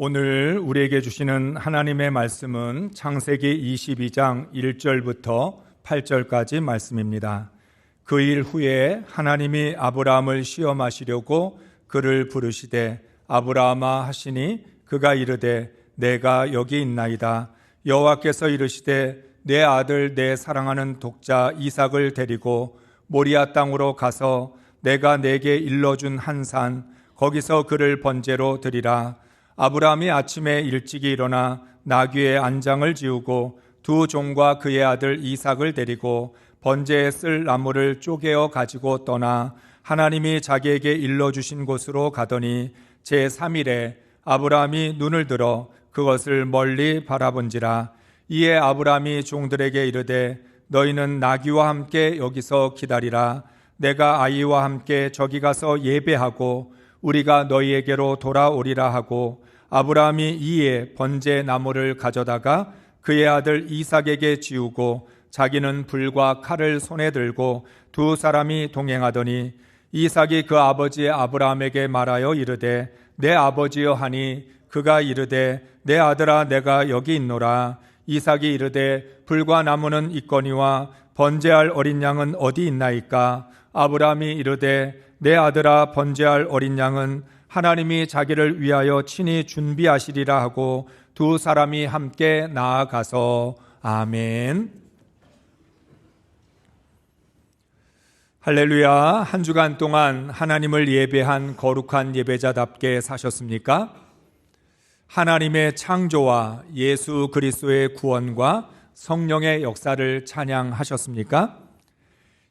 오늘 우리에게 주시는 하나님의 말씀은 창세기 22장 1절부터 8절까지 말씀입니다. 그 일 후에 하나님이 아브라함을 시험하시려고 그를 부르시되 아브라함아 하시니 그가 이르되 내가 여기 있나이다. 여호와께서 이르시되 내 아들 내 사랑하는 독자 이삭을 데리고 모리아 땅으로 가서 내가 내게 일러준 한 산 거기서 그를 번제로 드리라. 아브라함이 아침에 일찍이 일어나 나귀의 안장을 지우고 두 종과 그의 아들 이삭을 데리고 번제에 쓸 나무를 쪼개어 가지고 떠나 하나님이 자기에게 일러주신 곳으로 가더니 제3일에 아브라함이 눈을 들어 그것을 멀리 바라본지라. 이에 아브라함이 종들에게 이르되 너희는 나귀와 함께 여기서 기다리라. 내가 아이와 함께 저기 가서 예배하고 우리가 너희에게로 돌아오리라 하고 아브라함이 이에 번제 나무를 가져다가 그의 아들 이삭에게 지우고 자기는 불과 칼을 손에 들고 두 사람이 동행하더니 이삭이 그 아버지 아브라함에게 말하여 이르되 내 아버지여 하니 그가 이르되 내 아들아 내가 여기 있노라. 이삭이 이르되 불과 나무는 있거니와 번제할 어린 양은 어디 있나이까? 아브라함이 이르되 내 아들아 번제할 어린 양은 하나님이 자기를 위하여 친히 준비하시리라 하고 두 사람이 함께 나아가서 아멘. 할렐루야. 한 주간 동안 하나님을 예배한 거룩한 예배자답게 사셨습니까? 하나님의 창조와 예수 그리스도의 구원과 성령의 역사를 찬양하셨습니까?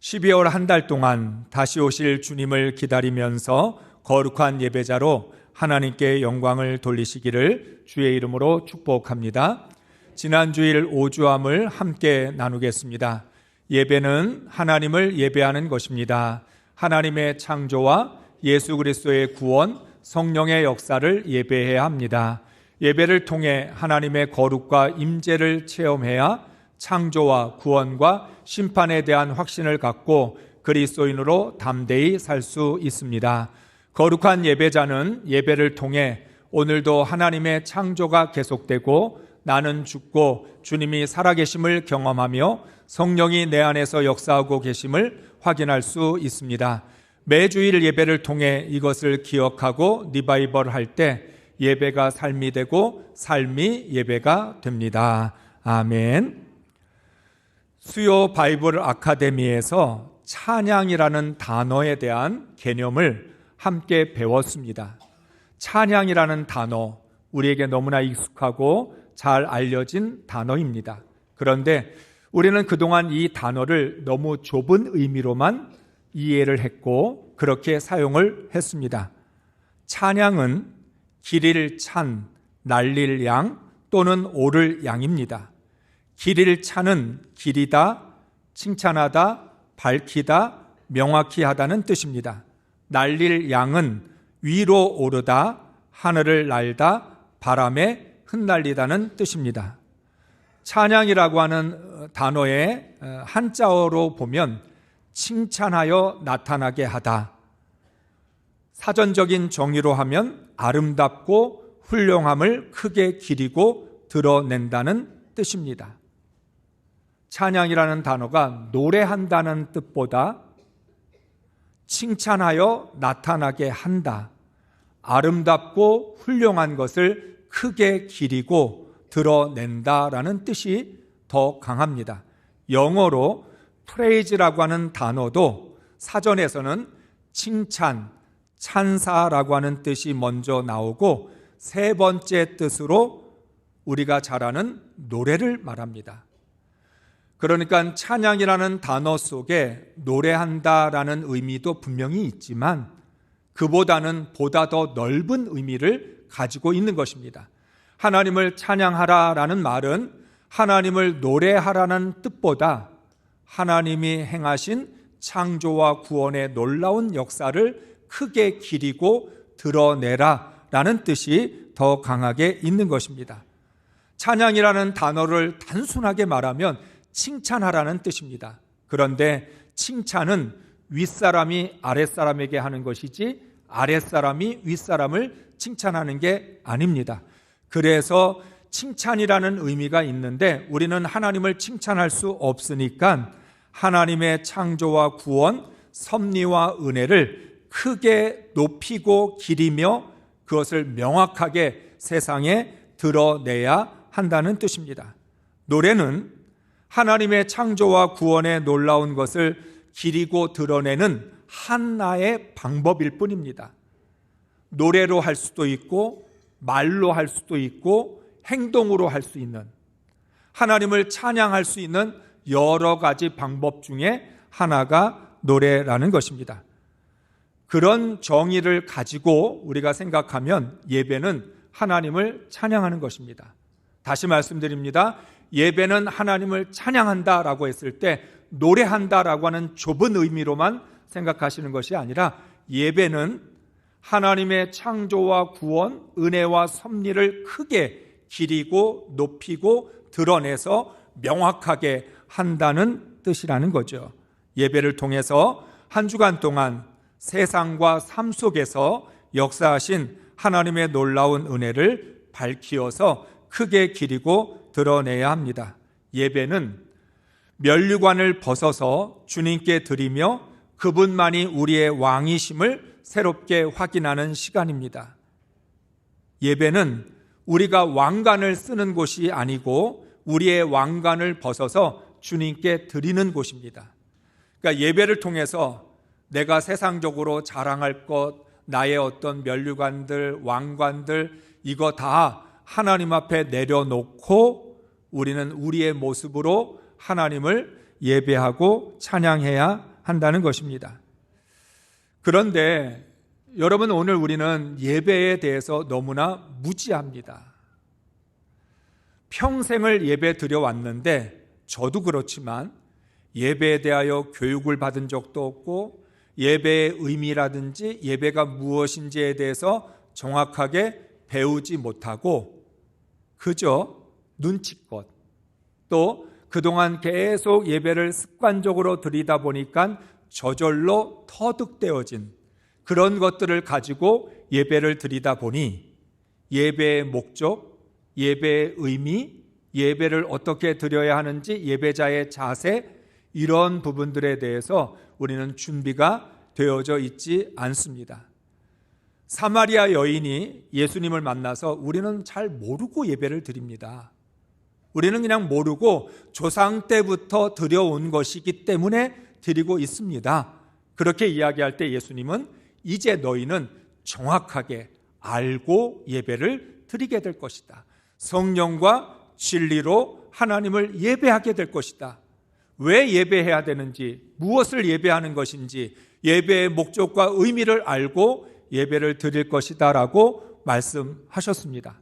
12월 한 달 동안 다시 오실 주님을 기다리면서 거룩한 예배자로 하나님께 영광을 돌리시기를 주의 이름으로 축복합니다. 지난 주일 오주함을 함께 나누겠습니다. 예배는 하나님을 예배하는 것입니다. 하나님의 창조와 예수 그리스도의 구원, 성령의 역사를 예배해야 합니다. 예배를 통해 하나님의 거룩과 임재를 체험해야 창조와 구원과 심판에 대한 확신을 갖고 그리스도인으로 담대히 살 수 있습니다. 거룩한 예배자는 예배를 통해 오늘도 하나님의 창조가 계속되고 나는 죽고 주님이 살아계심을 경험하며 성령이 내 안에서 역사하고 계심을 확인할 수 있습니다. 매주일 예배를 통해 이것을 기억하고 리바이벌 할 때 예배가 삶이 되고 삶이 예배가 됩니다. 아멘. 수요 바이블 아카데미에서 찬양이라는 단어에 대한 개념을 함께 배웠습니다. 찬양이라는 단어, 우리에게 너무나 익숙하고 잘 알려진 단어입니다. 그런데 우리는 그동안 이 단어를 너무 좁은 의미로만 이해를 했고 그렇게 사용을 했습니다. 찬양은 기릴 찬, 날릴 양 또는 오를 양입니다. 기릴 찬은 기리다, 칭찬하다, 밝히다, 명확히 하다는 뜻입니다. 날릴 양은 위로 오르다, 하늘을 날다, 바람에 흩날리다는 뜻입니다. 찬양이라고 하는 단어의 한자어로 보면 칭찬하여 나타나게 하다, 사전적인 정의로 하면 아름답고 훌륭함을 크게 기리고 드러낸다는 뜻입니다. 찬양이라는 단어가 노래한다는 뜻보다 칭찬하여 나타나게 한다, 아름답고 훌륭한 것을 크게 기리고 드러낸다라는 뜻이 더 강합니다. 영어로 praise라고 하는 단어도 사전에서는 칭찬, 찬사라고 하는 뜻이 먼저 나오고 세 번째 뜻으로 우리가 잘 아는 노래를 말합니다. 그러니까 찬양이라는 단어 속에 노래한다라는 의미도 분명히 있지만 그보다는 보다 더 넓은 의미를 가지고 있는 것입니다. 하나님을 찬양하라라는 말은 하나님을 노래하라는 뜻보다 하나님이 행하신 창조와 구원의 놀라운 역사를 크게 기리고 드러내라라는 뜻이 더 강하게 있는 것입니다. 찬양이라는 단어를 단순하게 말하면 칭찬하라는 뜻입니다. 그런데 칭찬은 윗사람이 아랫사람에게 하는 것이지 아랫사람이 윗사람을 칭찬하는 게 아닙니다. 그래서 칭찬이라는 의미가 있는데 우리는 하나님을 칭찬할 수 없으니까 하나님의 창조와 구원, 섭리와 은혜를 크게 높이고 기리며 그것을 명확하게 세상에 드러내야 한다는 뜻입니다. 노래는 하나님의 창조와 구원의 놀라운 것을 기리고 드러내는 하나의 방법일 뿐입니다. 노래로 할 수도 있고 말로 할 수도 있고 행동으로 할 수 있는, 하나님을 찬양할 수 있는 여러 가지 방법 중에 하나가 노래라는 것입니다. 그런 정의를 가지고 우리가 생각하면 예배는 하나님을 찬양하는 것입니다. 다시 말씀드립니다. 예배는 하나님을 찬양한다라고 했을 때 노래한다라고 하는 좁은 의미로만 생각하시는 것이 아니라 예배는 하나님의 창조와 구원, 은혜와 섭리를 크게 기리고 높이고 드러내서 명확하게 한다는 뜻이라는 거죠. 예배를 통해서 한 주간 동안 세상과 삶 속에서 역사하신 하나님의 놀라운 은혜를 밝히어서 크게 기리고 드러내야 합니다. 예배는 면류관을 벗어서 주님께 드리며 그분만이 우리의 왕이심을 새롭게 확인하는 시간입니다. 예배는 우리가 왕관을 쓰는 곳이 아니고 우리의 왕관을 벗어서 주님께 드리는 곳입니다. 그러니까 예배를 통해서 내가 세상적으로 자랑할 것, 나의 어떤 면류관들, 왕관들 이거 다 하나님 앞에 내려놓고 우리는 우리의 모습으로 하나님을 예배하고 찬양해야 한다는 것입니다. 그런데 여러분, 오늘 우리는 예배에 대해서 너무나 무지합니다. 평생을 예배 드려왔는데 저도 그렇지만 예배에 대하여 교육을 받은 적도 없고 예배의 의미라든지 예배가 무엇인지에 대해서 정확하게 배우지 못하고 그저 눈치껏 또 그동안 계속 예배를 습관적으로 드리다 보니까 저절로 터득되어진 그런 것들을 가지고 예배를 드리다 보니 예배의 목적, 예배의 의미, 예배를 어떻게 드려야 하는지 예배자의 자세 이런 부분들에 대해서 우리는 준비가 되어져 있지 않습니다. 사마리아 여인이 예수님을 만나서 우리는 잘 모르고 예배를 드립니다. 우리는 그냥 모르고 조상 때부터 드려온 것이기 때문에 드리고 있습니다. 그렇게 이야기할 때 예수님은 이제 너희는 정확하게 알고 예배를 드리게 될 것이다. 성령과 진리로 하나님을 예배하게 될 것이다. 왜 예배해야 되는지, 무엇을 예배하는 것인지 예배의 목적과 의미를 알고 예배를 드릴 것이다 라고 말씀하셨습니다.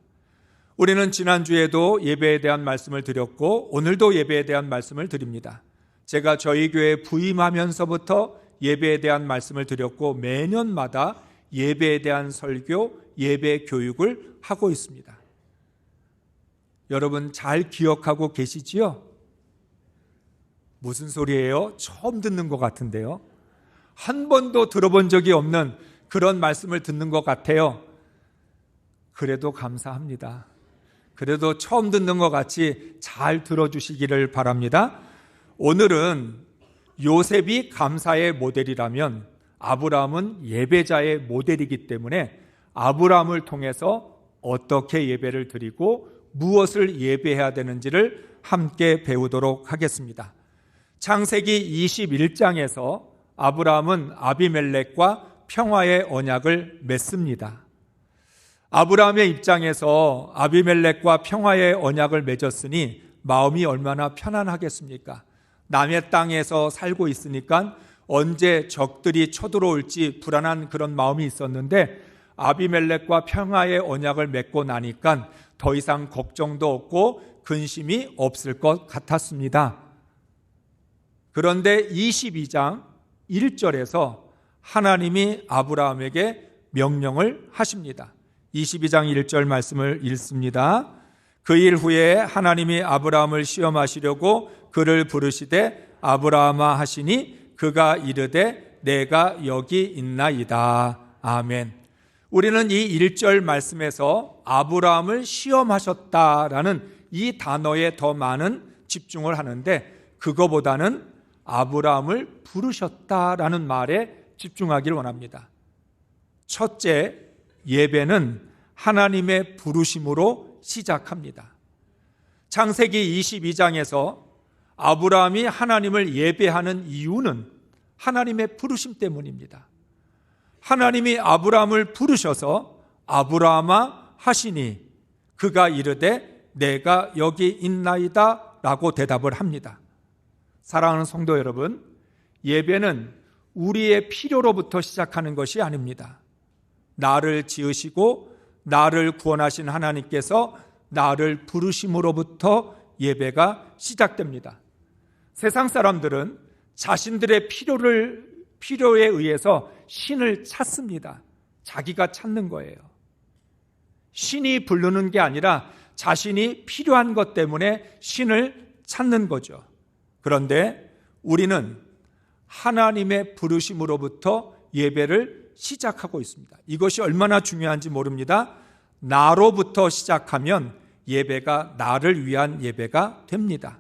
우리는 지난주에도 예배에 대한 말씀을 드렸고 오늘도 예배에 대한 말씀을 드립니다. 제가 저희 교회에 부임하면서부터 예배에 대한 말씀을 드렸고 매년마다 예배에 대한 설교, 예배 교육을 하고 있습니다. 여러분 잘 기억하고 계시지요? 무슨 소리예요? 처음 듣는 것 같은데요. 한 번도 들어본 적이 없는 그런 말씀을 듣는 것 같아요. 그래도 감사합니다. 그래도 처음 듣는 것 같이 잘 들어주시기를 바랍니다. 오늘은 요셉이 감사의 모델이라면 아브라함은 예배자의 모델이기 때문에 아브라함을 통해서 어떻게 예배를 드리고 무엇을 예배해야 되는지를 함께 배우도록 하겠습니다. 창세기 21장에서 아브라함은 아비멜렉과 평화의 언약을 맺습니다. 아브라함의 입장에서 아비멜렉과 평화의 언약을 맺었으니 마음이 얼마나 편안하겠습니까? 남의 땅에서 살고 있으니까 언제 적들이 쳐들어올지 불안한 그런 마음이 있었는데 아비멜렉과 평화의 언약을 맺고 나니까 더 이상 걱정도 없고 근심이 없을 것 같았습니다. 그런데 22장 1절에서 하나님이 아브라함에게 명령을 하십니다. 22장 1절 말씀을 읽습니다. 그 일 후에 하나님이 아브라함을 시험하시려고 그를 부르시되 아브라함아 하시니 그가 이르되 내가 여기 있나이다. 아멘. 우리는 이 1절 말씀에서 아브라함을 시험하셨다라는 이 단어에 더 많은 집중을 하는데, 그거보다는 아브라함을 부르셨다라는 말에 집중하기를 원합니다. 첫째, 예배는 하나님의 부르심으로 시작합니다. 창세기 22장에서 아브라함이 하나님을 예배하는 이유는 하나님의 부르심 때문입니다. 하나님이 아브라함을 부르셔서 아브라함아 하시니 그가 이르되 내가 여기 있나이다 라고 대답을 합니다. 사랑하는 성도 여러분, 예배는 우리의 필요로부터 시작하는 것이 아닙니다. 나를 지으시고 나를 구원하신 하나님께서 나를 부르심으로부터 예배가 시작됩니다. 세상 사람들은 자신들의 필요에 의해서 신을 찾습니다. 자기가 찾는 거예요. 신이 부르는 게 아니라 자신이 필요한 것 때문에 신을 찾는 거죠. 그런데 우리는 하나님의 부르심으로부터 예배를 시작하고 있습니다. 이것이 얼마나 중요한지 모릅니다. 나로부터 시작하면 예배가 나를 위한 예배가 됩니다.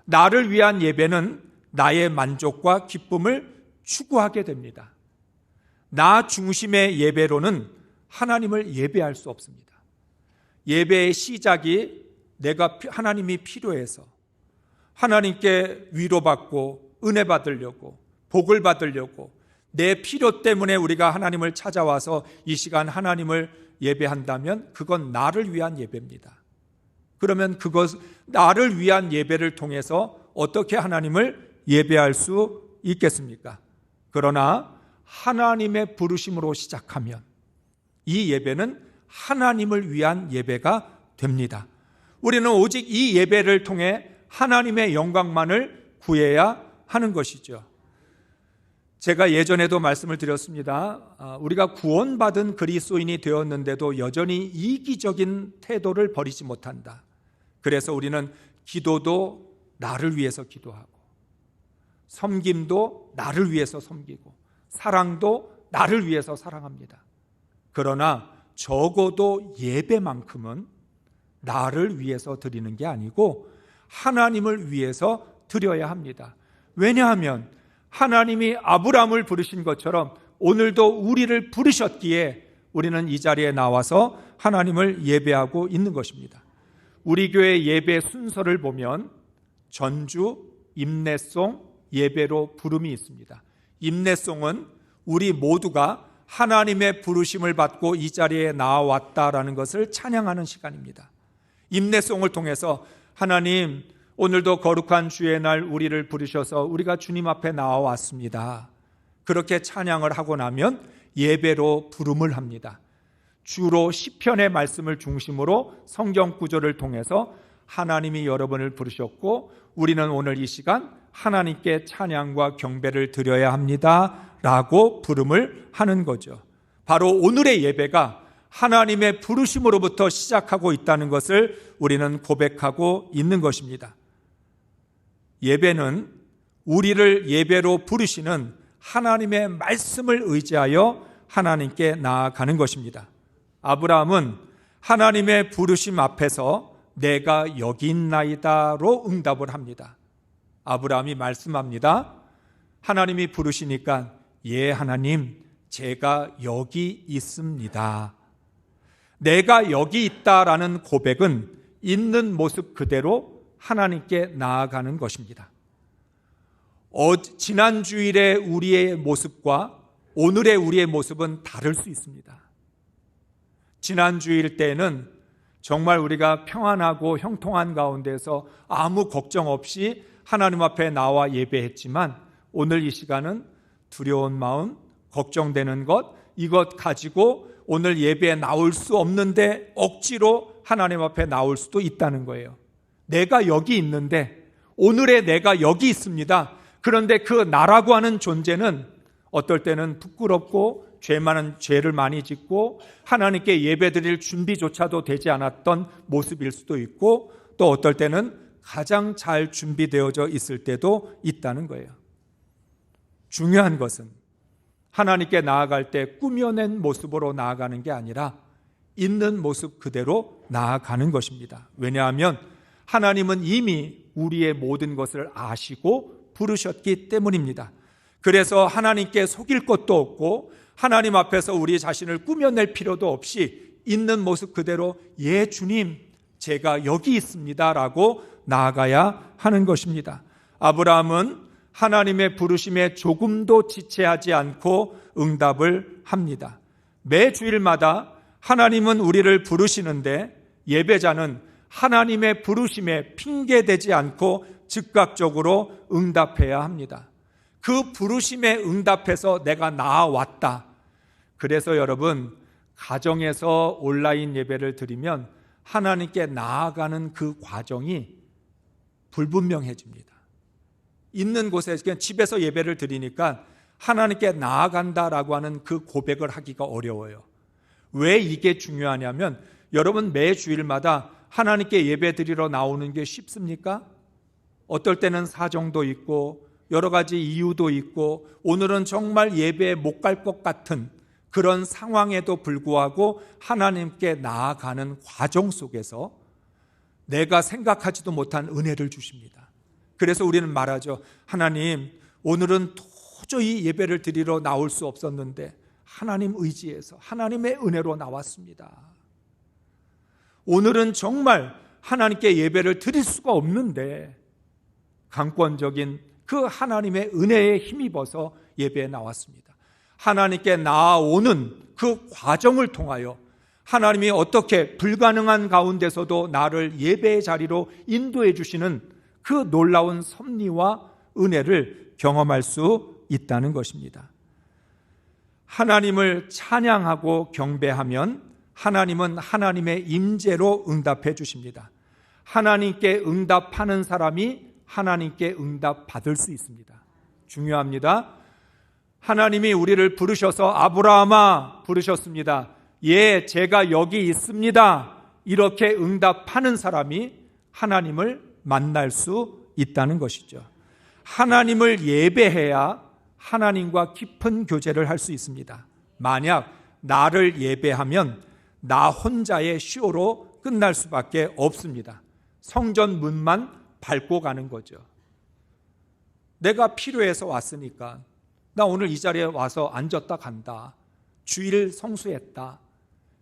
나를 위한 예배는 나의 만족과 기쁨을 추구하게 됩니다. 나 중심의 예배로는 하나님을 예배할 수 없습니다. 예배의 시작이 내가 하나님이 필요해서 하나님께 위로받고 은혜 받으려고 복을 받으려고 내 필요 때문에 우리가 하나님을 찾아와서 이 시간 하나님을 예배한다면 그건 나를 위한 예배입니다. 그러면 그것 나를 위한 예배를 통해서 어떻게 하나님을 예배할 수 있겠습니까? 그러나 하나님의 부르심으로 시작하면 이 예배는 하나님을 위한 예배가 됩니다. 우리는 오직 이 예배를 통해 하나님의 영광만을 구해야 하는 것이죠. 제가 예전에도 말씀을 드렸습니다. 우리가 구원받은 그리스도인이 되었는데도 여전히 이기적인 태도를 버리지 못한다. 그래서 우리는 기도도 나를 위해서 기도하고 섬김도 나를 위해서 섬기고 사랑도 나를 위해서 사랑합니다. 그러나 적어도 예배만큼은 나를 위해서 드리는 게 아니고 하나님을 위해서 드려야 합니다. 왜냐하면 하나님이 아브라함을 부르신 것처럼 오늘도 우리를 부르셨기에 우리는 이 자리에 나와서 하나님을 예배하고 있는 것입니다. 우리 교회 예배 순서를 보면 전주, 임내송, 예배로 부름이 있습니다. 임내송은 우리 모두가 하나님의 부르심을 받고 이 자리에 나왔다라는 것을 찬양하는 시간입니다. 임내송을 통해서 하나님, 오늘도 거룩한 주의 날 우리를 부르셔서 우리가 주님 앞에 나와왔습니다. 그렇게 찬양을 하고 나면 예배로 부름을 합니다. 주로 시편의 말씀을 중심으로 성경 구절을 통해서 하나님이 여러분을 부르셨고 우리는 오늘 이 시간 하나님께 찬양과 경배를 드려야 합니다 라고 부름을 하는 거죠. 바로 오늘의 예배가 하나님의 부르심으로부터 시작하고 있다는 것을 우리는 고백하고 있는 것입니다. 예배는 우리를 예배로 부르시는 하나님의 말씀을 의지하여 하나님께 나아가는 것입니다. 아브라함은 하나님의 부르심 앞에서 내가 여기 있나이다로 응답을 합니다. 아브라함이 말씀합니다. 하나님이 부르시니까 예 하나님 제가 여기 있습니다. 내가 여기 있다라는 고백은 있는 모습 그대로 하나님께 나아가는 것입니다. 지난 주일의 우리의 모습과 오늘의 우리의 모습은 다를 수 있습니다. 지난 주일 때는 정말 우리가 평안하고 형통한 가운데서 아무 걱정 없이 하나님 앞에 나와 예배했지만 오늘 이 시간은 두려운 마음, 걱정되는 것, 이것 가지고 오늘 예배에 나올 수 없는데 억지로 하나님 앞에 나올 수도 있다는 거예요. 내가 여기 있는데 오늘의 내가 여기 있습니다. 그런데 그 나라고 하는 존재는 어떨 때는 부끄럽고 죄를 많이 짓고 하나님께 예배드릴 준비조차도 되지 않았던 모습일 수도 있고 또 어떨 때는 가장 잘 준비되어져 있을 때도 있다는 거예요. 중요한 것은 하나님께 나아갈 때 꾸며낸 모습으로 나아가는 게 아니라 있는 모습 그대로 나아가는 것입니다. 왜냐하면 하나님은 이미 우리의 모든 것을 아시고 부르셨기 때문입니다. 그래서 하나님께 속일 것도 없고 하나님 앞에서 우리 자신을 꾸며낼 필요도 없이 있는 모습 그대로 예 주님 제가 여기 있습니다 라고 나아가야 하는 것입니다. 아브라함은 하나님의 부르심에 조금도 지체하지 않고 응답을 합니다. 매 주일마다 하나님은 우리를 부르시는데 예배자는 하나님의 부르심에 핑계대지 않고 즉각적으로 응답해야 합니다. 그 부르심에 응답해서 내가 나아왔다. 그래서 여러분, 가정에서 온라인 예배를 드리면 하나님께 나아가는 그 과정이 불분명해집니다. 있는 곳에 그냥 집에서 예배를 드리니까 하나님께 나아간다라고 하는 그 고백을 하기가 어려워요. 왜 이게 중요하냐면 여러분 매 주일마다 하나님께 예배 드리러 나오는 게 쉽습니까? 어떨 때는 사정도 있고 여러 가지 이유도 있고 오늘은 정말 예배에 못 갈 것 같은 그런 상황에도 불구하고 하나님께 나아가는 과정 속에서 내가 생각하지도 못한 은혜를 주십니다. 그래서 우리는 말하죠. 하나님, 오늘은 도저히 예배를 드리러 나올 수 없었는데 하나님 의지에서 하나님의 은혜로 나왔습니다. 오늘은 정말 하나님께 예배를 드릴 수가 없는데 강권적인 그 하나님의 은혜에 힘입어서 예배에 나왔습니다. 하나님께 나아오는 그 과정을 통하여 하나님이 어떻게 불가능한 가운데서도 나를 예배의 자리로 인도해 주시는 그 놀라운 섭리와 은혜를 경험할 수 있다는 것입니다. 하나님을 찬양하고 경배하면 하나님은 하나님의 임재로 응답해 주십니다. 하나님께 응답하는 사람이 하나님께 응답받을 수 있습니다. 중요합니다. 하나님이 우리를 부르셔서 아브라함아 부르셨습니다. 예, 제가 여기 있습니다. 이렇게 응답하는 사람이 하나님을 만날 수 있다는 것이죠. 하나님을 예배해야 하나님과 깊은 교제를 할 수 있습니다. 만약 나를 예배하면 나 혼자의 쇼로 끝날 수밖에 없습니다. 성전 문만 밟고 가는 거죠. 내가 필요해서 왔으니까 나 오늘 이 자리에 와서 앉았다 간다. 주일 성수했다.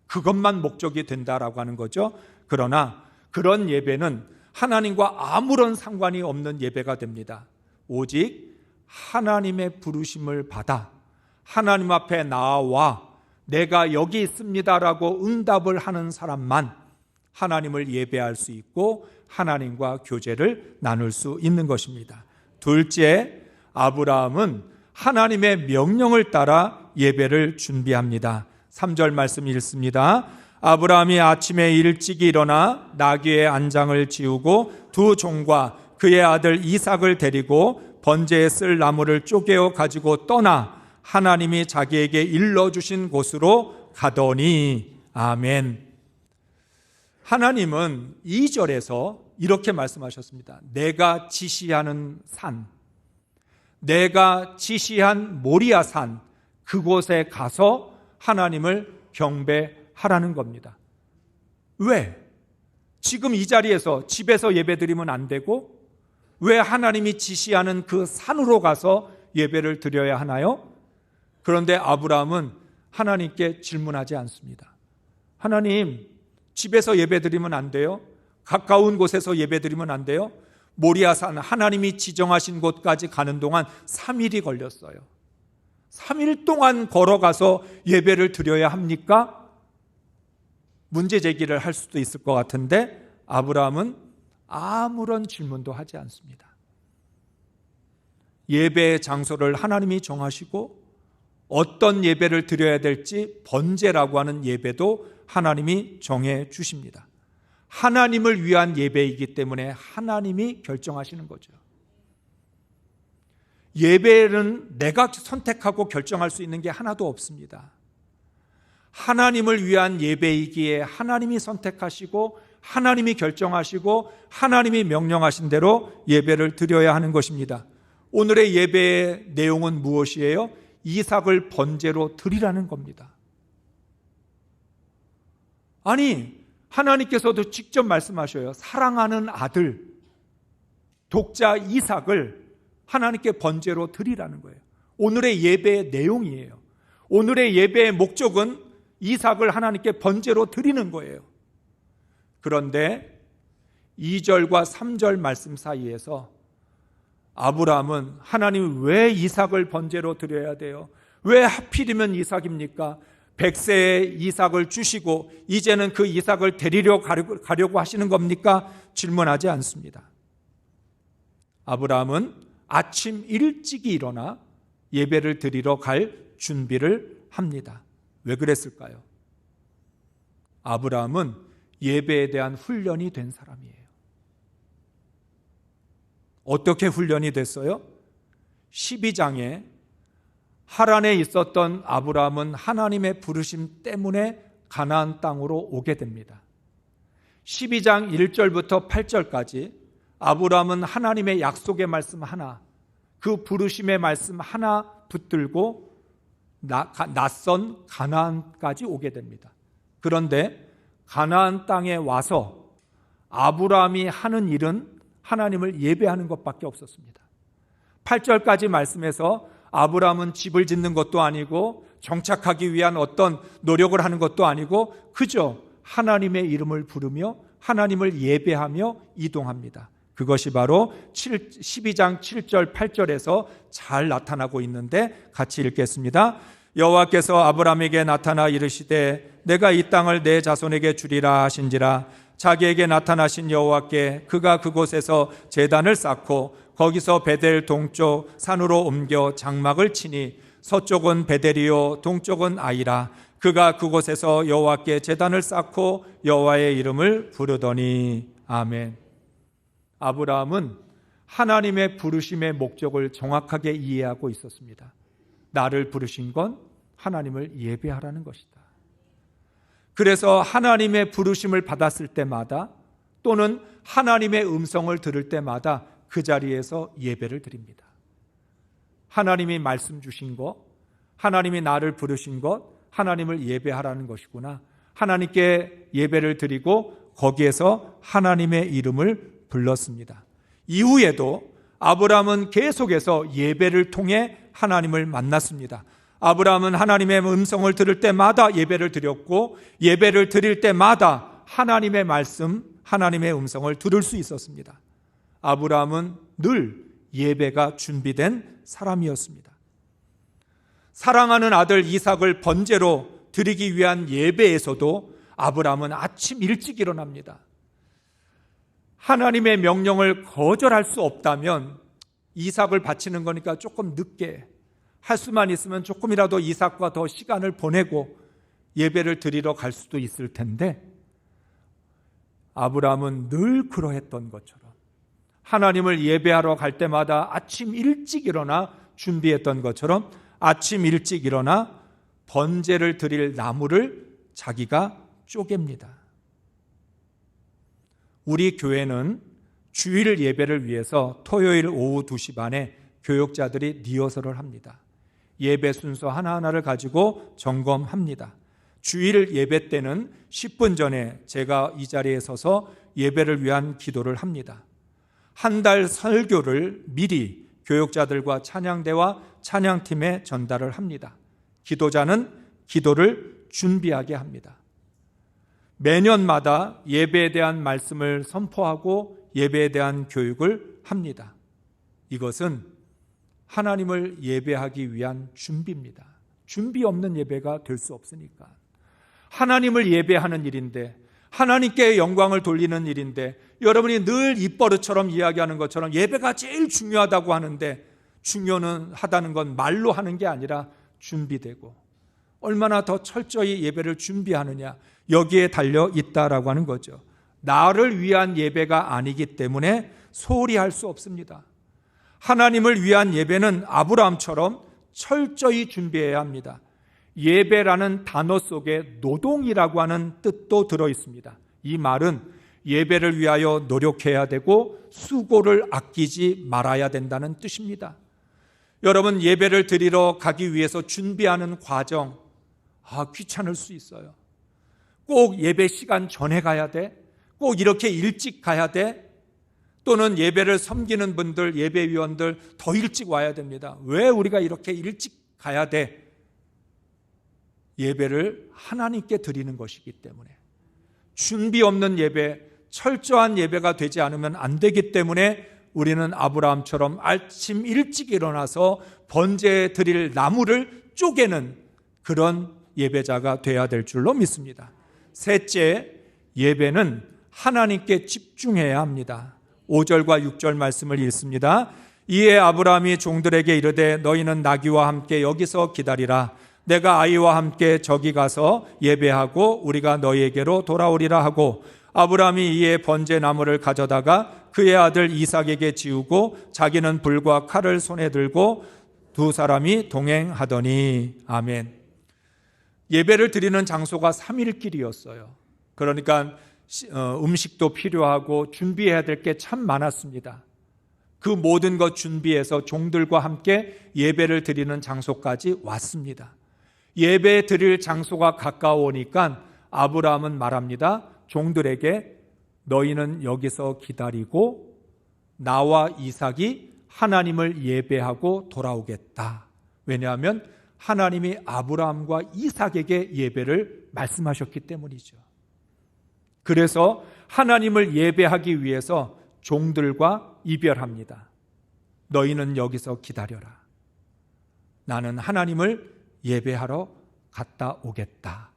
그것만 목적이 된다라고 하는 거죠. 그러나 그런 예배는 하나님과 아무런 상관이 없는 예배가 됩니다. 오직 하나님의 부르심을 받아 하나님 앞에 나와 내가 여기 있습니다라고 응답을 하는 사람만 하나님을 예배할 수 있고 하나님과 교제를 나눌 수 있는 것입니다. 둘째, 아브라함은 하나님의 명령을 따라 예배를 준비합니다. 3절 말씀 읽습니다. 아브라함이 아침에 일찍 일어나 나귀의 안장을 지우고 두 종과 그의 아들 이삭을 데리고 번제에 쓸 나무를 쪼개어 가지고 떠나 하나님이 자기에게 일러주신 곳으로 가더니. 아멘. 하나님은 2절에서 이렇게 말씀하셨습니다. 내가 지시하는 산, 내가 지시한 모리아 산, 그곳에 가서 하나님을 경배하라는 겁니다. 왜? 지금 이 자리에서 집에서 예배드리면 안 되고 왜 하나님이 지시하는 그 산으로 가서 예배를 드려야 하나요? 그런데 아브라함은 하나님께 질문하지 않습니다. 하나님, 집에서 예배드리면 안 돼요? 가까운 곳에서 예배드리면 안 돼요? 모리아산 하나님이 지정하신 곳까지 가는 동안 3일이 걸렸어요. 3일 동안 걸어가서 예배를 드려야 합니까? 문제 제기를 할 수도 있을 것 같은데 아브라함은 아무런 질문도 하지 않습니다. 예배의 장소를 하나님이 정하시고 어떤 예배를 드려야 될지 번제라고 하는 예배도 하나님이 정해 주십니다. 하나님을 위한 예배이기 때문에 하나님이 결정하시는 거죠. 예배는 내가 선택하고 결정할 수 있는 게 하나도 없습니다. 하나님을 위한 예배이기에 하나님이 선택하시고 하나님이 결정하시고 하나님이 명령하신 대로 예배를 드려야 하는 것입니다. 오늘의 예배의 내용은 무엇이에요? 이삭을 번제로 드리라는 겁니다. 아니, 하나님께서도 직접 말씀하셔요. 사랑하는 아들, 독자 이삭을 하나님께 번제로 드리라는 거예요. 오늘의 예배의 내용이에요. 오늘의 예배의 목적은 이삭을 하나님께 번제로 드리는 거예요. 그런데 2절과 3절 말씀 사이에서 아브라함은 하나님 왜 이삭을 번제로 드려야 돼요? 왜 하필이면 이삭입니까? 100세에 이삭을 주시고 이제는 그 이삭을 데리러 가려고 하시는 겁니까? 질문하지 않습니다. 아브라함은 아침 일찍이 일어나 예배를 드리러 갈 준비를 합니다. 왜 그랬을까요? 아브라함은 예배에 대한 훈련이 된 사람이에요. 어떻게 훈련이 됐어요? 12장에 하란에 있었던 아브라함은 하나님의 부르심 때문에 가나안 땅으로 오게 됩니다. 12장 1절부터 8절까지 아브라함은 하나님의 약속의 말씀 하나, 그 부르심의 말씀 하나 붙들고 낯선 가나안까지 오게 됩니다. 그런데 가나안 땅에 와서 아브라함이 하는 일은 하나님을 예배하는 것밖에 없었습니다. 8절까지 말씀에서 아브라함은 집을 짓는 것도 아니고 정착하기 위한 어떤 노력을 하는 것도 아니고 그저 하나님의 이름을 부르며 하나님을 예배하며 이동합니다. 그것이 바로 12장 7절 8절에서 잘 나타나고 있는데 같이 읽겠습니다. 여호와께서 아브라함에게 나타나 이르시되 내가 이 땅을 내 자손에게 주리라 하신지라. 자기에게 나타나신 여호와께 그가 그곳에서 제단을 쌓고 거기서 베델 동쪽 산으로 옮겨 장막을 치니 서쪽은 베델이요 동쪽은 아이라. 그가 그곳에서 여호와께 제단을 쌓고 여호와의 이름을 부르더니. 아멘. 아브라함은 하나님의 부르심의 목적을 정확하게 이해하고 있었습니다. 나를 부르신 건 하나님을 예배하라는 것이다. 그래서 하나님의 부르심을 받았을 때마다 또는 하나님의 음성을 들을 때마다 그 자리에서 예배를 드립니다. 하나님이 말씀 주신 것, 하나님이 나를 부르신 것, 하나님을 예배하라는 것이구나. 하나님께 예배를 드리고 거기에서 하나님의 이름을 불렀습니다. 이후에도 아브라함은 계속해서 예배를 통해 하나님을 만났습니다. 아브라함은 하나님의 음성을 들을 때마다 예배를 드렸고 예배를 드릴 때마다 하나님의 말씀, 하나님의 음성을 들을 수 있었습니다. 아브라함은 늘 예배가 준비된 사람이었습니다. 사랑하는 아들 이삭을 번제로 드리기 위한 예배에서도 아브라함은 아침 일찍 일어납니다. 하나님의 명령을 거절할 수 없다면 이삭을 바치는 거니까 조금 늦게 할 수만 있으면 조금이라도 이삭과 더 시간을 보내고 예배를 드리러 갈 수도 있을 텐데 아브라함은 늘 그러했던 것처럼 하나님을 예배하러 갈 때마다 아침 일찍 일어나 준비했던 것처럼 아침 일찍 일어나 번제를 드릴 나무를 자기가 쪼갭니다. 우리 교회는 주일 예배를 위해서 토요일 오후 2시 반에 교역자들이 리허설을 합니다. 예배 순서 하나하나를 가지고 점검합니다. 주일 예배 때는 10분 전에 제가 이 자리에 서서 예배를 위한 기도를 합니다. 한 달 설교를 미리 교역자들과 찬양대와 찬양팀에 전달을 합니다. 기도자는 기도를 준비하게 합니다. 매년마다 예배에 대한 말씀을 선포하고 예배에 대한 교육을 합니다. 이것은 하나님을 예배하기 위한 준비입니다. 준비 없는 예배가 될 수 없으니까. 하나님을 예배하는 일인데 하나님께 영광을 돌리는 일인데 여러분이 늘 입버릇처럼 이야기하는 것처럼 예배가 제일 중요하다고 하는데 중요는 하다는 건 말로 하는 게 아니라 준비되고 얼마나 더 철저히 예배를 준비하느냐 여기에 달려 있다라고 하는 거죠. 나를 위한 예배가 아니기 때문에 소홀히 할 수 없습니다. 하나님을 위한 예배는 아브라함처럼 철저히 준비해야 합니다. 예배라는 단어 속에 노동이라고 하는 뜻도 들어 있습니다. 이 말은 예배를 위하여 노력해야 되고 수고를 아끼지 말아야 된다는 뜻입니다. 여러분, 예배를 드리러 가기 위해서 준비하는 과정, 귀찮을 수 있어요. 꼭 예배 시간 전에 가야 돼? 꼭 이렇게 일찍 가야 돼? 또는 예배를 섬기는 분들, 예배위원들 더 일찍 와야 됩니다. 왜 우리가 이렇게 일찍 가야 돼? 예배를 하나님께 드리는 것이기 때문에, 준비 없는 예배, 철저한 예배가 되지 않으면 안 되기 때문에 우리는 아브라함처럼 아침 일찍 일어나서 번제 드릴 나무를 쪼개는 그런 예배자가 돼야 될 줄로 믿습니다. 셋째, 예배는 하나님께 집중해야 합니다. 5절과 6절 말씀을 읽습니다. 이에 아브라함이 종들에게 이르되 너희는 나귀와 함께 여기서 기다리라. 내가 아이와 함께 저기 가서 예배하고 우리가 너희에게로 돌아오리라 하고, 아브라함이 이에 번제 나무를 가져다가 그의 아들 이삭에게 지우고 자기는 불과 칼을 손에 들고 두 사람이 동행하더니. 아멘. 예배를 드리는 장소가 3일길이었어요. 그러니까 음식도 필요하고 준비해야 될 게 참 많았습니다. 그 모든 것 준비해서 종들과 함께 예배를 드리는 장소까지 왔습니다. 예배 드릴 장소가 가까우니까 아브라함은 말합니다. 종들에게 너희는 여기서 기다리고 나와 이삭이 하나님을 예배하고 돌아오겠다. 왜냐하면 하나님이 아브라함과 이삭에게 예배를 말씀하셨기 때문이죠. 그래서 하나님을 예배하기 위해서 종들과 이별합니다. 너희는 여기서 기다려라. 나는 하나님을 예배하러 갔다 오겠다.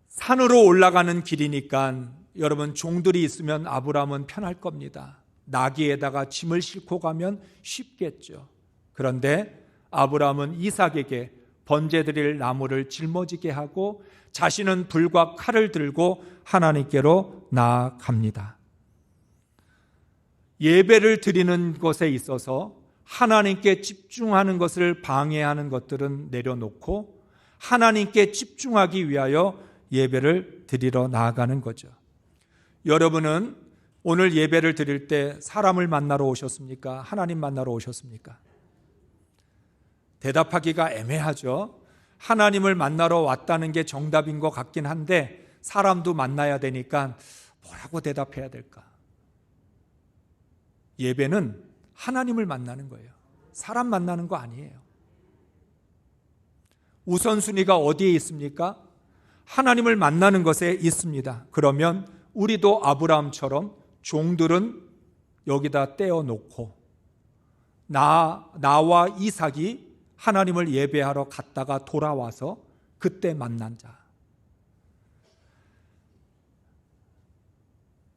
산으로 올라가는 길이니까 여러분, 종들이 있으면 아브라함은 편할 겁니다. 나귀에다가 짐을 싣고 가면 쉽겠죠. 그런데 아브라함은 이삭에게 번제 드릴 나무를 짊어지게 하고 자신은 불과 칼을 들고 하나님께로 나아갑니다. 예배를 드리는 것에 있어서 하나님께 집중하는 것을 방해하는 것들은 내려놓고 하나님께 집중하기 위하여 예배를 드리러 나아가는 거죠. 여러분은 오늘 예배를 드릴 때 사람을 만나러 오셨습니까? 하나님 만나러 오셨습니까? 대답하기가 애매하죠. 하나님을 만나러 왔다는 게 정답인 것 같긴 한데 사람도 만나야 되니까 뭐라고 대답해야 될까? 예배는 하나님을 만나는 거예요. 사람 만나는 거 아니에요. 우선순위가 어디에 있습니까? 하나님을 만나는 것에 있습니다. 그러면 우리도 아브라함처럼 종들은 여기다 떼어놓고 나와 이삭이 하나님을 예배하러 갔다가 돌아와서 그때 만난 자.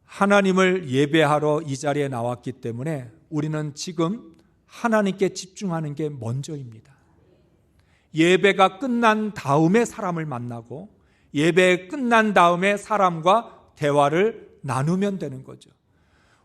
하나님을 예배하러 이 자리에 나왔기 때문에 우리는 지금 하나님께 집중하는 게 먼저입니다. 예배가 끝난 다음에 사람을 만나고 예배 끝난 다음에 사람과 대화를 나누면 되는 거죠.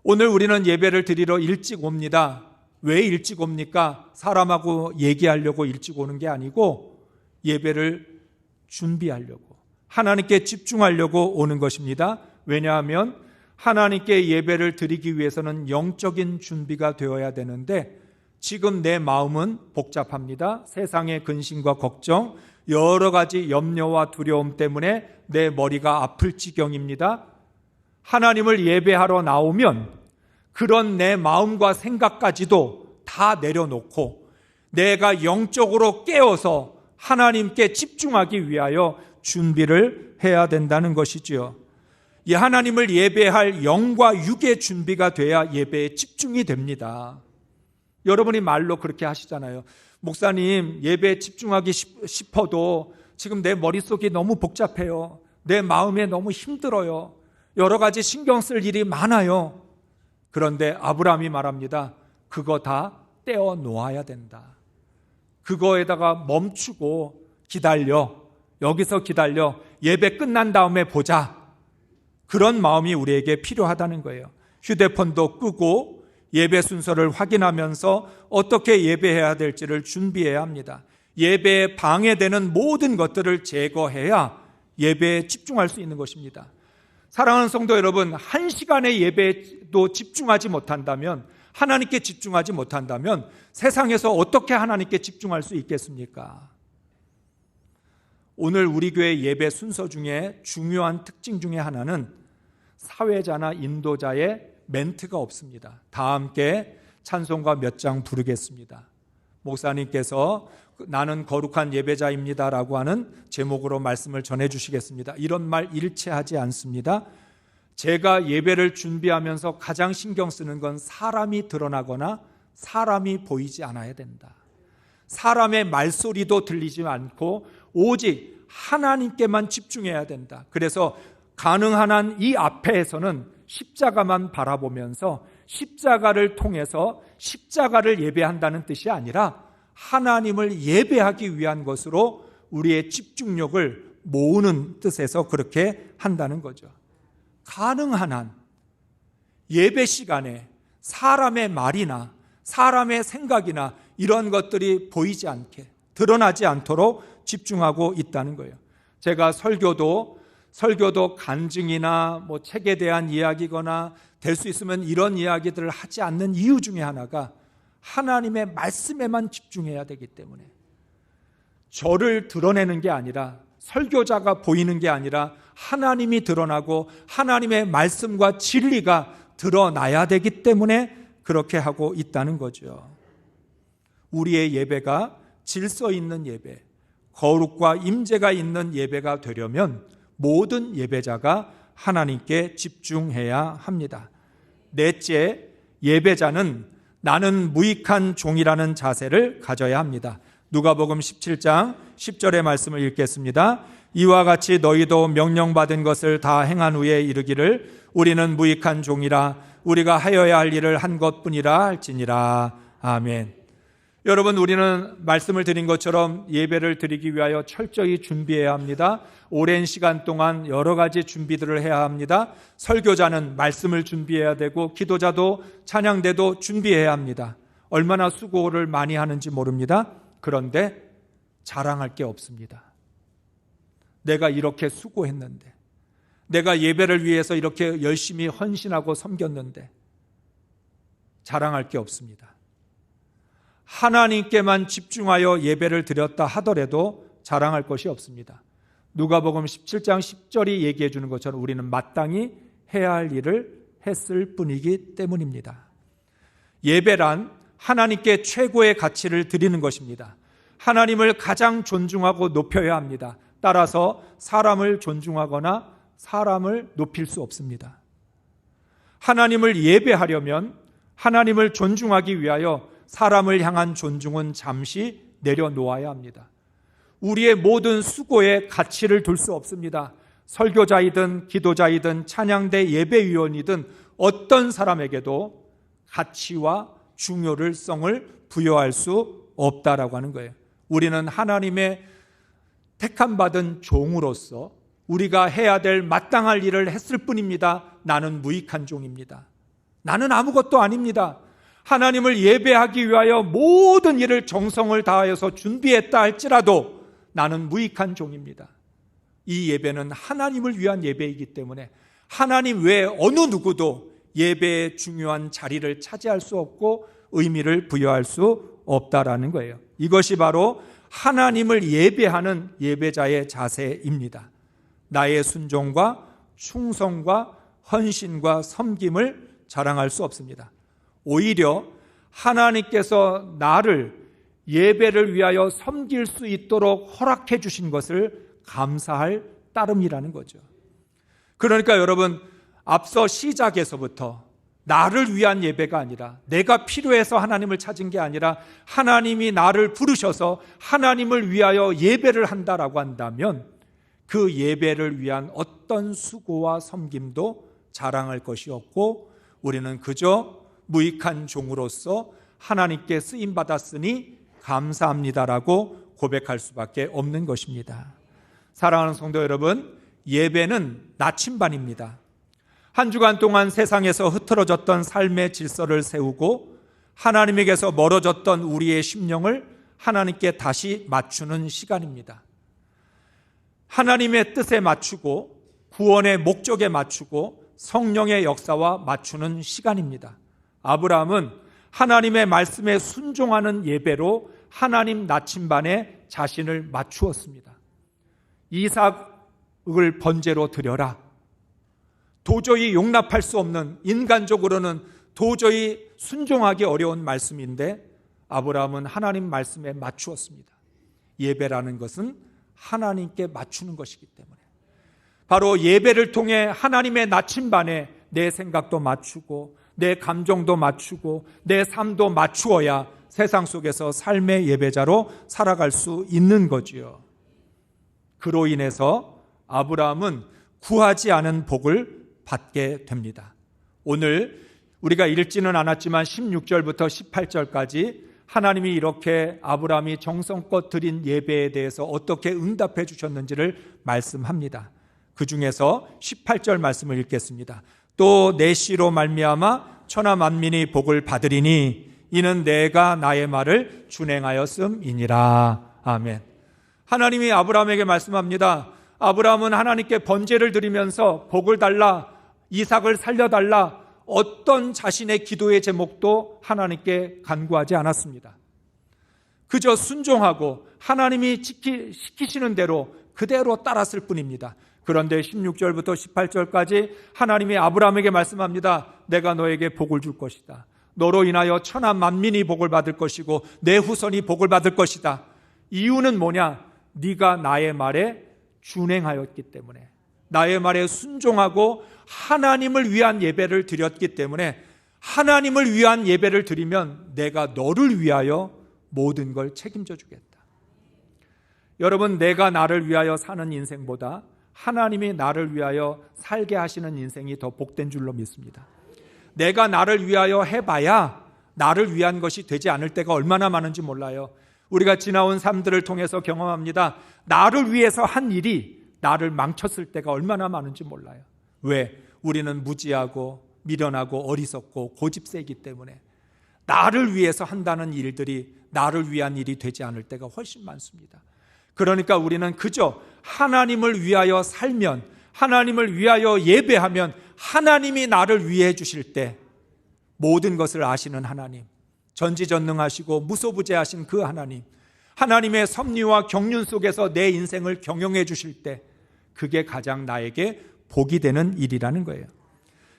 오늘 우리는 예배를 드리러 일찍 옵니다. 왜 일찍 옵니까? 사람하고 얘기하려고 일찍 오는 게 아니고 예배를 준비하려고, 하나님께 집중하려고 오는 것입니다. 왜냐하면 하나님께 예배를 드리기 위해서는 영적인 준비가 되어야 되는데 지금 내 마음은 복잡합니다. 세상의 근심과 걱정, 여러 가지 염려와 두려움 때문에 내 머리가 아플 지경입니다. 하나님을 예배하러 나오면 그런 내 마음과 생각까지도 다 내려놓고 내가 영적으로 깨어서 하나님께 집중하기 위하여 준비를 해야 된다는 것이지요. 이 하나님을 예배할 영과 육의 준비가 돼야 예배에 집중이 됩니다. 여러분이 말로 그렇게 하시잖아요. 목사님, 예배에 집중하기 싶어도 지금 내 머릿속이 너무 복잡해요. 내 마음에 너무 힘들어요. 여러 가지 신경 쓸 일이 많아요. 그런데 아브라함이 말합니다. 그거 다 떼어 놓아야 된다. 그거에다가 멈추고 기다려. 여기서 기다려. 예배 끝난 다음에 보자. 그런 마음이 우리에게 필요하다는 거예요. 휴대폰도 끄고 예배 순서를 확인하면서 어떻게 예배해야 될지를 준비해야 합니다. 예배에 방해되는 모든 것들을 제거해야 예배에 집중할 수 있는 것입니다. 사랑하는 성도 여러분, 1시간의 예배도 집중하지 못한다면 하나님께 집중하지 못한다면 세상에서 어떻게 하나님께 집중할 수 있겠습니까? 오늘 우리 교회 예배 순서 중에 중요한 특징 중에 하나는 사회자나 인도자의 멘트가 없습니다. 다 함께 찬송가 몇 장 부르겠습니다. 목사님께서 나는 거룩한 예배자입니다 라고 하는 제목으로 말씀을 전해주시겠습니다. 이런 말 일체하지 않습니다. 제가 예배를 준비하면서 가장 신경 쓰는 건 사람이 드러나거나 사람이 보이지 않아야 된다. 사람의 말소리도 들리지 않고 오직 하나님께만 집중해야 된다. 그래서 가능한 한 이 앞에서는 십자가만 바라보면서 십자가를 통해서 십자가를 예배한다는 뜻이 아니라 하나님을 예배하기 위한 것으로 우리의 집중력을 모으는 뜻에서 그렇게 한다는 거죠. 가능한 한 예배 시간에 사람의 말이나 사람의 생각이나 이런 것들이 보이지 않게 드러나지 않도록 집중하고 있다는 거예요. 제가 설교도 간증이나 책에 대한 이야기거나 될 수 있으면 이런 이야기들을 하지 않는 이유 중에 하나가 하나님의 말씀에만 집중해야 되기 때문에 저를 드러내는 게 아니라 설교자가 보이는 게 아니라 하나님이 드러나고 하나님의 말씀과 진리가 드러나야 되기 때문에 그렇게 하고 있다는 거죠. 우리의 예배가 질서 있는 예배, 거룩과 임재가 있는 예배가 되려면 모든 예배자가 하나님께 집중해야 합니다. 넷째, 예배자는 나는 무익한 종이라는 자세를 가져야 합니다. 누가복음 17장 10절의 말씀을 읽겠습니다. 이와 같이 너희도 명령받은 것을 다 행한 후에 이르기를 우리는 무익한 종이라 우리가 하여야 할 일을 한 것뿐이라 할지니라. 아멘. 여러분, 우리는 말씀을 드린 것처럼 예배를 드리기 위하여 철저히 준비해야 합니다. 오랜 시간 동안 여러 가지 준비들을 해야 합니다. 설교자는 말씀을 준비해야 되고 기도자도 찬양대도 준비해야 합니다. 얼마나 수고를 많이 하는지 모릅니다. 그런데 자랑할 게 없습니다. 내가 이렇게 수고했는데, 내가 예배를 위해서 이렇게 열심히 헌신하고 섬겼는데 자랑할 게 없습니다. 하나님께만 집중하여 예배를 드렸다 하더라도 자랑할 것이 없습니다. 누가복음 17장 10절이 얘기해 주는 것처럼 우리는 마땅히 해야 할 일을 했을 뿐이기 때문입니다. 예배란 하나님께 최고의 가치를 드리는 것입니다. 하나님을 가장 존중하고 높여야 합니다. 따라서 사람을 존중하거나 사람을 높일 수 없습니다. 하나님을 예배하려면 하나님을 존중하기 위하여 사람을 향한 존중은 잠시 내려놓아야 합니다. 우리의 모든 수고에 가치를 둘 수 없습니다. 설교자이든 기도자이든 찬양대 예배위원이든 어떤 사람에게도 가치와 중요성을 부여할 수 없다라고 하는 거예요. 우리는 하나님의 택함받은 종으로서 우리가 해야 될 마땅할 일을 했을 뿐입니다. 나는 무익한 종입니다. 나는 아무것도 아닙니다. 하나님을 예배하기 위하여 모든 일을 정성을 다하여서 준비했다 할지라도 나는 무익한 종입니다. 이 예배는 하나님을 위한 예배이기 때문에 하나님 외에 어느 누구도 예배의 중요한 자리를 차지할 수 없고 의미를 부여할 수 없다라는 거예요. 이것이 바로 하나님을 예배하는 예배자의 자세입니다. 나의 순종과 충성과 헌신과 섬김을 자랑할 수 없습니다. 오히려 하나님께서 나를 예배를 위하여 섬길 수 있도록 허락해 주신 것을 감사할 따름이라는 거죠. 그러니까 여러분, 앞서 시작에서부터 나를 위한 예배가 아니라 내가 필요해서 하나님을 찾은 게 아니라 하나님이 나를 부르셔서 하나님을 위하여 예배를 한다라고 한다면 그 예배를 위한 어떤 수고와 섬김도 자랑할 것이 없고 우리는 그저 무익한 종으로서 하나님께 쓰임받았으니 감사합니다라고 고백할 수밖에 없는 것입니다. 사랑하는 성도 여러분, 예배는 나침반입니다. 한 주간 동안 세상에서 흐트러졌던 삶의 질서를 세우고 하나님에게서 멀어졌던 우리의 심령을 하나님께 다시 맞추는 시간입니다. 하나님의 뜻에 맞추고 구원의 목적에 맞추고 성령의 역사와 맞추는 시간입니다. 아브라함은 하나님의 말씀에 순종하는 예배로 하나님 나침반에 자신을 맞추었습니다. 이삭을 번제로 드려라. 도저히 용납할 수 없는, 인간적으로는 도저히 순종하기 어려운 말씀인데 아브라함은 하나님 말씀에 맞추었습니다. 예배라는 것은 하나님께 맞추는 것이기 때문에, 바로 예배를 통해 하나님의 나침반에 내 생각도 맞추고 내 감정도 맞추고 내 삶도 맞추어야 세상 속에서 삶의 예배자로 살아갈 수 있는 거지요. 그로 인해서 아브라함은 구하지 않은 복을 받게 됩니다. 오늘 우리가 읽지는 않았지만 16절부터 18절까지 하나님이 이렇게 아브라함이 정성껏 드린 예배에 대해서 어떻게 응답해 주셨는지를 말씀합니다. 그 중에서 18절 말씀을 읽겠습니다. 또 내 씨로 말미암아 천하 만민이 복을 받으리니 이는 내가 나의 말을 준행하였음이니라. 아멘. 하나님이 아브라함에게 말씀합니다. 아브라함은 하나님께 번제를 드리면서 복을 달라, 이삭을 살려달라, 어떤 자신의 기도의 제목도 하나님께 간구하지 않았습니다. 그저 순종하고 하나님이 시키시는 대로 그대로 따랐을 뿐입니다. 그런데 16절부터 18절까지 하나님이 아브라함에게 말씀합니다. 내가 너에게 복을 줄 것이다. 너로 인하여 천하 만민이 복을 받을 것이고 내 후손이 복을 받을 것이다. 이유는 뭐냐? 네가 나의 말에 준행하였기 때문에, 나의 말에 순종하고 하나님을 위한 예배를 드렸기 때문에, 하나님을 위한 예배를 드리면 내가 너를 위하여 모든 걸 책임져 주겠다. 여러분, 내가 나를 위하여 사는 인생보다 하나님이 나를 위하여 살게 하시는 인생이 더 복된 줄로 믿습니다. 내가 나를 위하여 해봐야 나를 위한 것이 되지 않을 때가 얼마나 많은지 몰라요. 우리가 지나온 삶들을 통해서 경험합니다. 나를 위해서 한 일이 나를 망쳤을 때가 얼마나 많은지 몰라요. 왜? 우리는 무지하고 미련하고 어리석고 고집세기 때문에 나를 위해서 한다는 일들이 나를 위한 일이 되지 않을 때가 훨씬 많습니다. 그러니까 우리는 그저 하나님을 위하여 살면, 하나님을 위하여 예배하면 하나님이 나를 위해 주실 때, 모든 것을 아시는 하나님, 전지전능하시고 무소부재하신 그 하나님, 하나님의 섭리와 경륜 속에서 내 인생을 경영해 주실 때 그게 가장 나에게 복이 되는 일이라는 거예요.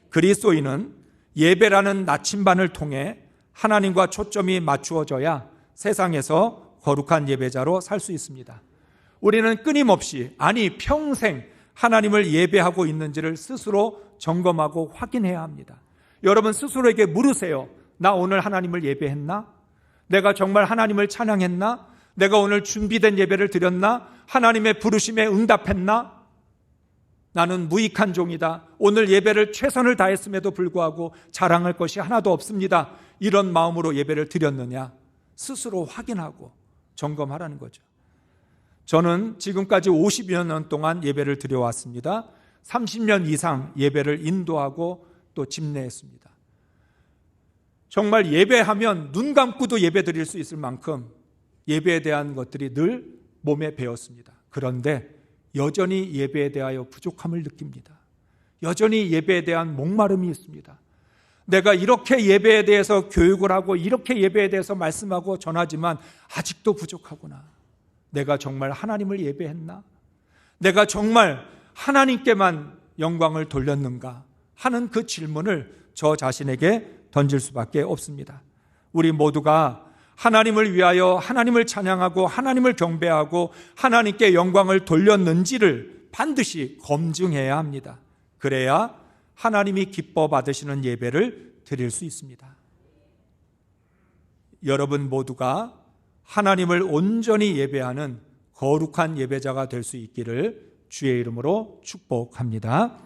그리스도인은 예배라는 나침반을 통해 하나님과 초점이 맞추어져야 세상에서 거룩한 예배자로 살 수 있습니다. 우리는 끊임없이, 아니 평생 하나님을 예배하고 있는지를 스스로 점검하고 확인해야 합니다. 여러분 스스로에게 물으세요. 나 오늘 하나님을 예배했나? 내가 정말 하나님을 찬양했나? 내가 오늘 준비된 예배를 드렸나? 하나님의 부르심에 응답했나? 나는 무익한 종이다. 오늘 예배를 최선을 다했음에도 불구하고 자랑할 것이 하나도 없습니다. 이런 마음으로 예배를 드렸느냐? 스스로 확인하고 점검하라는 거죠. 저는 지금까지 50여 년 동안 예배를 드려왔습니다. 30년 이상 예배를 인도하고 또 집례했습니다. 정말 예배하면 눈 감고도 예배 드릴 수 있을 만큼 예배에 대한 것들이 늘 몸에 배었습니다. 그런데 여전히 예배에 대하여 부족함을 느낍니다. 여전히 예배에 대한 목마름이 있습니다. 내가 이렇게 예배에 대해서 교육을 하고 이렇게 예배에 대해서 말씀하고 전하지만 아직도 부족하구나. 내가 정말 하나님을 예배했나? 내가 정말 하나님께만 영광을 돌렸는가? 하는 그 질문을 저 자신에게 던질 수밖에 없습니다. 우리 모두가 하나님을 위하여 하나님을 찬양하고 하나님을 경배하고 하나님께 영광을 돌렸는지를 반드시 검증해야 합니다. 그래야 하나님이 기뻐 받으시는 예배를 드릴 수 있습니다. 여러분 모두가 하나님을 온전히 예배하는 거룩한 예배자가 될 수 있기를 주의 이름으로 축복합니다.